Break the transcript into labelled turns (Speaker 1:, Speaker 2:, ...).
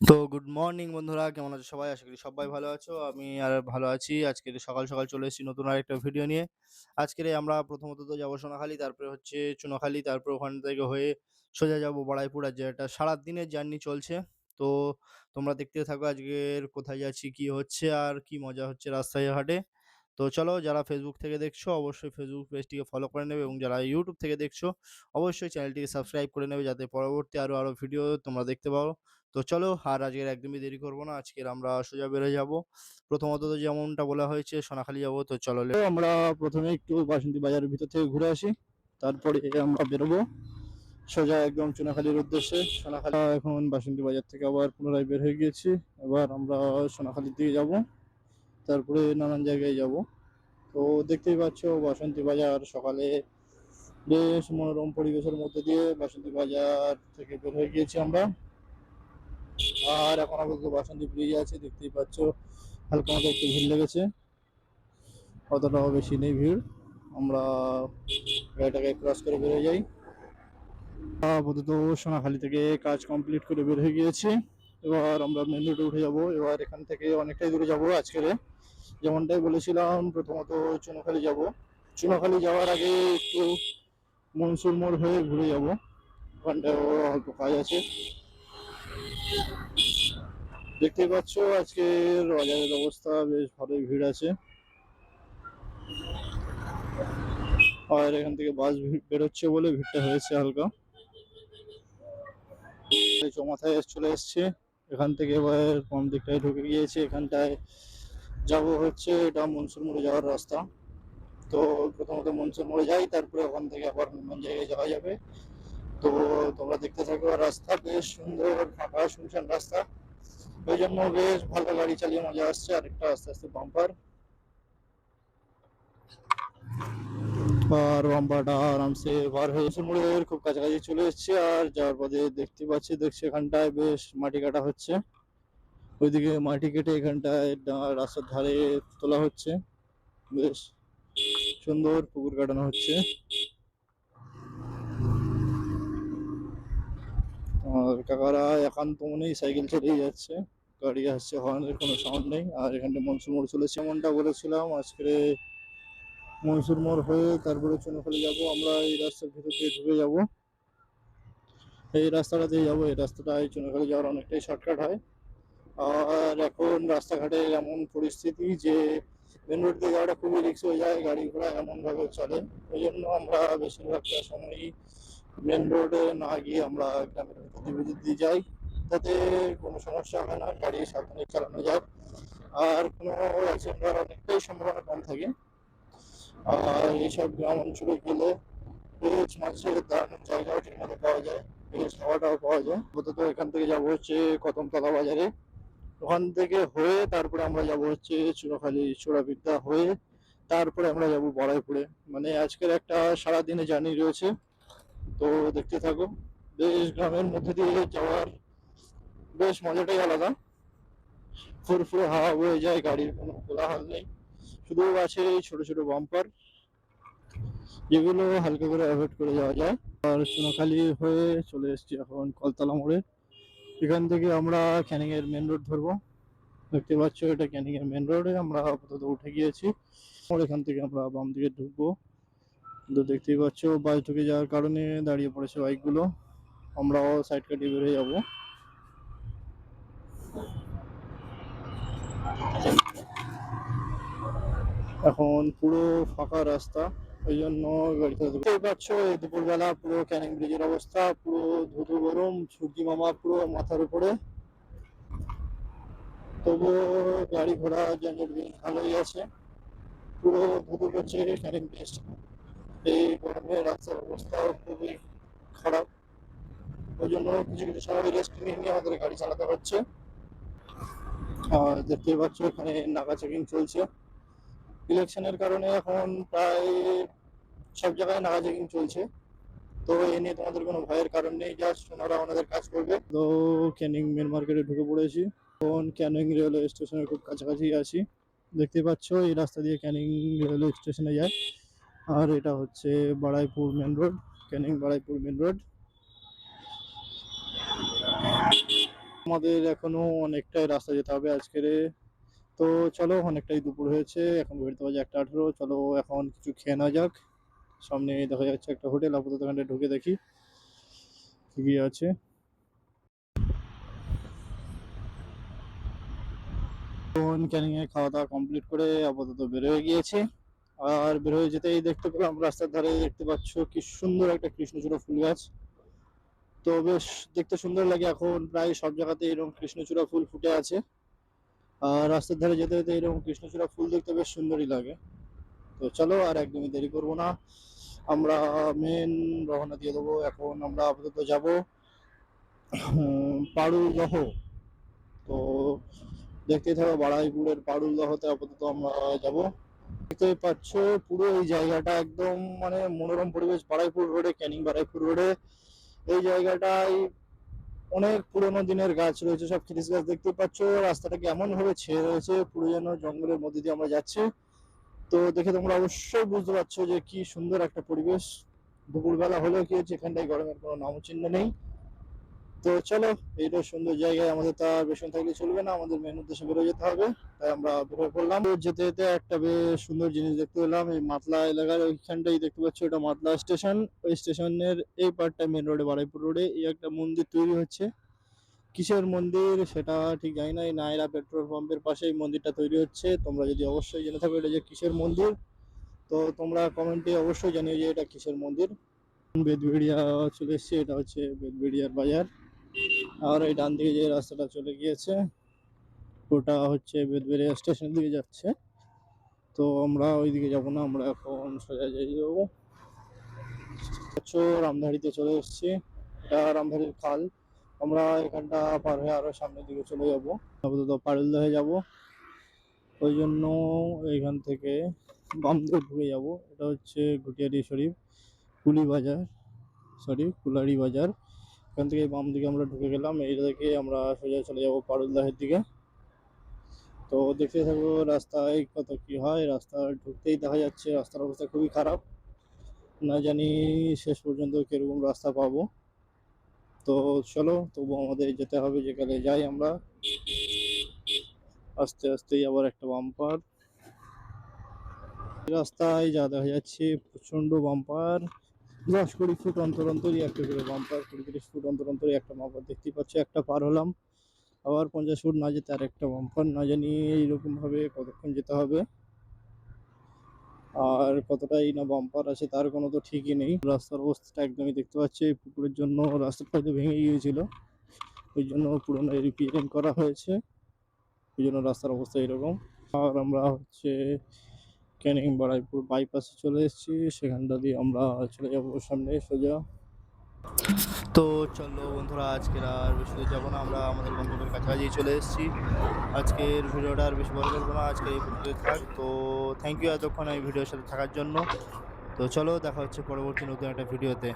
Speaker 1: তো good morning বন্ধুরা, কেমন আছো সবাই? আশা করি সবাই ভালো আছো। আমি আর ভালো আছি। আজকের সকাল চলে এসেছি নতুন আরেকটা ভিডিও নিয়ে। আমরা প্রথমত তো যাবো সোনাখালি, তারপরে হচ্ছে চুনাখালি, তারপরে ওখান থেকে হয়ে সোজা যাবো বারুইপুর। আর যেটা সারাদিনের জার্নি চলছে। তো তোমরা দেখতে থাকো আজকের কোথায় যাচ্ছি, কি হচ্ছে আর কি মজা হচ্ছে রাস্তায় ঘাটে। তো চলো, যারা ফেসবুক থেকে দেখছো অবশ্যই ফেসবুক পেজটিকে ফলো করে নেবে, এবং যারা ইউটিউব থেকে দেখছো অবশ্যই চ্যানেলটিকে সাবস্ক্রাইব করে নেবে, যাতে পরবর্তী আরো ভিডিও তোমরা দেখতে পাও। তো চলো, আর আজকের একদমই দেরি করব না। আজকের আমরা সোজা বেরিয়ে যাব। প্রথমত তো যেমনটা বলা হয়েছে সোনাখালি যাব। তো চলো, আমরা প্রথমে একটু বাসন্তী বাজারের ভিতর থেকে ঘুরে আসি, তারপরে আমরা বেরোবো সোজা একদম চুনাখালীর উদ্দেশ্যে। সোনাখালী এখন বাসন্তী বাজার থেকে আবার পুনরায় বের হয়ে গিয়েছি। এবার আমরা সোনাখালীর দিকে যাব, তারপরে নানান জায়গায় যাব। তো দেখতেই পাচ্ছ বাসন্তী বাজার সকালে বেশ মনোরম পরিবেশের মধ্যে দিয়ে বাসন্তী বাজার থেকে বের হয়ে গিয়েছি আমরা। আর এখন আপাতত বাসন্তী ব্রিজ আছে, দেখতেই পাচ্ছ হালকা মতো একটু ভিড় লেগেছে, অতটাও বেশি নেই ভিড়। আমরা গাড়িটাকে ক্রস করে বেরিয়ে যাই। আপাতত সোনাখালী থেকে কাজ কমপ্লিট করে বের হয়ে গিয়েছি। এবার আমরা মেন রোডে উঠে যাব। এবার এখান থেকে অনেকটাই দূরে যাব আজকের। যেমনটাই বলেছিলাম, প্রথমত চুনাখালী যাব। চুনাখালী যাওয়ার আগে একটু মনসুর মোড় হয়ে ঘুরে যাব, ওখানটায় অল্প কাজ আছে। দেখতেই পাচ্ছ আজকের বাজারের অবস্থা, বেশ ভালোই ভিড় আছে। আর এখান থেকে বাস বেরোচ্ছে বলে ভিড়টা হয়েছে হালকা। চৌমাথায় চলে এসছে, এখান থেকে এবার বাম দিকটায় ঢুকে গিয়েছে। এখানটায় যাব হচ্ছে, এটা মনসুর মোড়ে যাওয়ার রাস্তা। তো প্রথমত মনসুর মোড়ে যাই, তারপরে ওখান থেকে আবার অন্য জায়গায় যাওয়া যাবে। তো তোমরা দেখতে থাকো। রাস্তা বেশ সুন্দর, ফাঁকা শুনশান রাস্তা, ওই জন্য বেশ ভালো গাড়ি চালিয়ে মজা আসছে। আরেকটা আস্তে আস্তে বাম্পার, আর বাম্পারটা আরামসে পার হয়েছে। মোড়ের খুব কাছাকাছি চলে এসেছে। আর যাওয়ার পথে দেখছি এখানটায় বেশ মাটি কাটা হচ্ছে। ওইদিকে মাটি কেটে এখানটায় রাস্তার ধারে তোলা হচ্ছে, বেশ সুন্দর পুকুর কাটানো হচ্ছে। আর কাকারা একান্ত মনেই সাইকেল চালিয়ে যাচ্ছে, গাড়ি আসছে, হর্নের কোনো সাউন্ড নেই। আর এখানটা মনসুর মোড় চলেছে, এমনটা বলেছিলাম আজকে। মনসুর মোড় হয়ে তারপরে চুনাখালী যাব আমরা। এই রাস্তার ভিতর দিয়ে ঢুকে যাব, এই রাস্তাটা দিয়ে যাবো। এই রাস্তাটায় চুনাখালী যাওয়ার অনেকটাই শর্টকাট হয়। আর এখন রাস্তাঘাটে এমন পরিস্থিতি যে মেন রোড দিয়ে যাওয়াটা খুবই রিস্ক হয়ে যায়, গাড়ি ঘোড়া এমন ভাবে চলে। ওই জন্য আমরা বেশিরভাগটা সময়ই মেন রোডে না গিয়ে আমরা গ্রামের ভিতর দিয়ে যাই, যাতে কোনো সমস্যা হয় না, গাড়ি সাবধানে চালানো যায়। আর কোনো অ্যাক্সিডেন্ট হওয়ার অনেকটাই সম্ভাবনা কম থাকে। আর এইসব গ্রাম অঞ্চলে গেলে বেশ মানুষের দাঁড়ানোর জায়গাও ঠিক মতো পাওয়া যায়, বেশ খাওয়াটাও পাওয়া যায়। আপাতত এখান থেকে যাবো হচ্ছে কদমতলা বাজারে, ওখান থেকে হয়ে তারপরে আমরা যাব হচ্ছে চুরাখালী চূড়াবিদ্যা হয়ে, তারপরে আমরা যাব বারুইপুরে। মানে আজকের একটা সারাদিনে জার্নি রয়েছে। তো দেখতে থাকো। বেশ গ্রামের মধ্যে দিয়ে যাওয়ার বেশ মজাটাই আলাদা, ফুরফুরে হাওয়া বয়ে যায়, গাড়ির কোনো কোলাহল নেই, শুধু আছে ছোট ছোট বাম্পার, যেগুলো হালকা করে অ্যাভয়েড করে যাওয়া যায়। আর চুনাখালী হয়ে চলে এসেছি এখন কলতলা মোড়ে। এখান থেকে আমরা ক্যানিং এর মেন রোড ধরবো। দেখতে পাচ্ছ এটা ক্যানিং এর মেন রোডে আমরা আপাতত উঠে গিয়েছি। এখান থেকে আমরা বাম দিকে ঢুকবো। কিন্তু দেখতেই পাচ্ছ বাস ঢুকে যাওয়ার কারণে দাঁড়িয়ে পড়েছে বাইকগুলো, আমরাও সাইড কাটিয়ে বেরিয়ে যাবো। এখন পুরো ফাঁকা রাস্তা, ওই জন্য গাড়িতে দেখতেই পাচ্ছ এই দুপুরবেলা পুরো ক্যানিং ব্রিজের অবস্থা, পুরো ধুধু গরম, সূর্যি মামা পুরো মাথার উপরে। তবুও গাড়ি ঘোড়া যানজট বেশ ভালোই আছে, পুরো ধুধু করছে ক্যানিং ব্রিজ। এই গরমে রাস্তার অবস্থা খুবই খারাপ, ওই জন্য কিছু কিছু সময় রেস্ট নিয়ে নিয়ে আমাদের গাড়ি চালাতে হচ্ছে। আর দেখতেই পাচ্ছ এখানে নাকা চেকিং চলছে। ইলেকশনের কারণে এখন প্রায় সব জায়গায় নাকা চেকিং চলছে। তো এ নিয়ে তোমাদের কোনো ভয়ের কারণ নেই, জাস্ট ওনারা ওনাদের কাজ করবে। তো ক্যানিং মেন মার্কেটে ঢুকে পড়েছি, এখন ক্যানিং রেলওয়ে স্টেশনের খুব কাছাকাছি আছি। দেখতে পাচ্ছ এই রাস্তা দিয়ে ক্যানিং রেলওয়ে স্টেশনে যায়। আর এটা হচ্ছে Baruipur main road, Canning Baruipur main road. আমাদের এখনো অনেকটাই রাস্তা যেতে হবে আজকের। তো চলো, অনেকটাই দুপুর হয়েছে, এখন ঘড়িতে বাজে 1:18। চলো এখন কিছু খেয়ে নেওয়া যাক। সামনে দেখা যাচ্ছে একটা হোটেল, আপাতত এখানে ঢুকে দেখি কি কি আছে। এখন ক্যানিং এ খাওয়া দাওয়া কমপ্লিট করে আপাতত বের হয়ে গিয়েছি। আর বের হয়ে যেতেই দেখতে পেলাম রাস্তার ধারে, দেখতে পাচ্ছ কি সুন্দর একটা কৃষ্ণচূড়া ফুল গাছ। তো বেশ দেখতে সুন্দর লাগে, এখন প্রায় সব জায়গাতে এরকম কৃষ্ণচূড়া ফুল ফুটে আছে। আর রাস্তার ধারে যেতে যেতে এরকম কৃষ্ণচূড়া ফুল দেখতে বেশ সুন্দরই লাগে। তো চলো আর একদমই দেরি করবো না, আমরা মেন রওনা দিয়ে দেবো। এখন আমরা আপাতত যাব পাড়ুলদহ। তো দেখতে থাকো, বাড়াইপুরের পাড়ুলদহতে আপাতত আমরা যাব। দেখতে পাচ্ছ পুরো এই জায়গাটা একদম মানে মনোরম পরিবেশ, বাড়াইপুর রোডে, ক্যানিং বাড়াইপুর রোডে। এই জায়গাটায় অনেক পুরোনো দিনের গাছ রয়েছে, সব খিরিস গাছ দেখতে পাচ্ছ। রাস্তাটাকে এমন ভাবে ছেয়ে রয়েছে, পুরো যেন জঙ্গলের মধ্যে দিয়ে আমরা যাচ্ছি। তো দেখে তোমরা অবশ্যই বুঝতে পারছো যে কি সুন্দর একটা পরিবেশ। দুপুরবেলা হলেও কি হচ্ছে, এখানটায় গরমের কোনো নামচিহ্ন নেই। তো চলো, এইটা সুন্দর জায়গায় আমাদের তা বেশি থাকলে চলবে না, আমাদের মেন উদ্দেশ্যে বেরোয় যেতে হবে। তাই আমরা বেরোয় পড়লাম। তো যেতে যেতে একটা বেশ সুন্দর জিনিস দেখতে পেলাম, এই মাতলা এলাকার ওইখানটাই দেখতে পাচ্ছ, এটা মাতলা স্টেশন। ওই স্টেশনের এই পার্টটা মেন রোডে, বারুইপুর রোডে এই একটা মন্দির তৈরি হচ্ছে। কিসের মন্দির সেটা ঠিক জানি না, এই নায়রা পেট্রোল পাম্পের পাশে এই মন্দিরটা তৈরি হচ্ছে। তোমরা যদি অবশ্যই জেনে থাকো এটা যে কিসের মন্দির, তো তোমরা কমেন্টে অবশ্যই জানিও যে এটা কিসের মন্দির। বেদবেড়িয়া চলে এসছে, এটা হচ্ছে বেদবেড়িয়ার বাজার। আর এই ডান দিকে যে রাস্তাটা চলে গিয়েছে ওটা হচ্ছে বেদবেড়িয়া স্টেশনের দিকে যাচ্ছে। তো আমরা ওইদিকে যাব না, আমরা এখন সোজা যাবো রামধারীতে চলে এসেছি। এটা রামধারীর খাল। আমরা এখানটা পার হয়ে আরো সামনের দিকে চলে যাব, আপাতত পারুলদহে যাব। ওই জন্য এইখান থেকে বাম দিকে ঢুকে যাব। এটা হচ্ছে ঘুটিয়ারি শরীফ কুলি বাজার, সরি কুলারি বাজার। এখান থেকে বাম দিকে আমরা ঢুকে গেলাম, এই দিকে আমরা সোজা চলে যাব পারুলদাহের দিকে। তো দেখতে থাকবো রাস্তায় কত কি হয়। রাস্তা ঢুকতেই দেখা যাচ্ছে রাস্তার অবস্থা খুবই খারাপ, না জানি শেষ পর্যন্ত কিরকম রাস্তা পাবো। তো চলো, তবু আমাদের যেতে হবে, যেখানে যাই আমরা। আস্তে আস্তেই আবার একটা বাম্পার রাস্তায় যা দেখা যাচ্ছে, প্রচন্ড বাম্পার। 10-20 ফুট অন্তর অন্তরই একটা করে বাম্পার, 20-30 ফুট অন্তর অন্তরই একটা বাম্পার দেখতে পাচ্ছি। একটা পার হলাম, আবার 50 ফুট না যেতে আর একটা বাম্পার, না জানি এইরকম ভাবে কতক্ষণ যেতে হবে। আর কতটাই না বাম্পার আছে তার কোনো তো ঠিকই নেই। রাস্তার অবস্থাটা একদমই দেখতে পাচ্ছি, পুকুরের জন্য রাস্তাটা হয়তো ভেঙে গিয়েছিল, ওই জন্য পুরোনো রিপেয়ারিং করা হয়েছে, ওই জন্য রাস্তার অবস্থা এরকম। আর আমরা হচ্ছে ক্যানিং বারুইপুর বাইপাসে চলে এসেছি, সেখানটা দিয়ে আমরা চলে যাবো সামনে সোজা। তো চলো বন্ধুরা, আজকের আর বেশি দূর যাবো না, আমরা আমাদের গন্তব্যের কাছাকাছি চলে এসেছি। আজকের ভিডিওটা আর বেশি বড় করবো না, আজকে এই পর্যন্ত থাক। তো থ্যাংক ইউ এতক্ষণ এই ভিডিওর সাথে থাকার জন্য। তো চলো, দেখা হচ্ছে পরবর্তী নতুন একটা ভিডিওতে।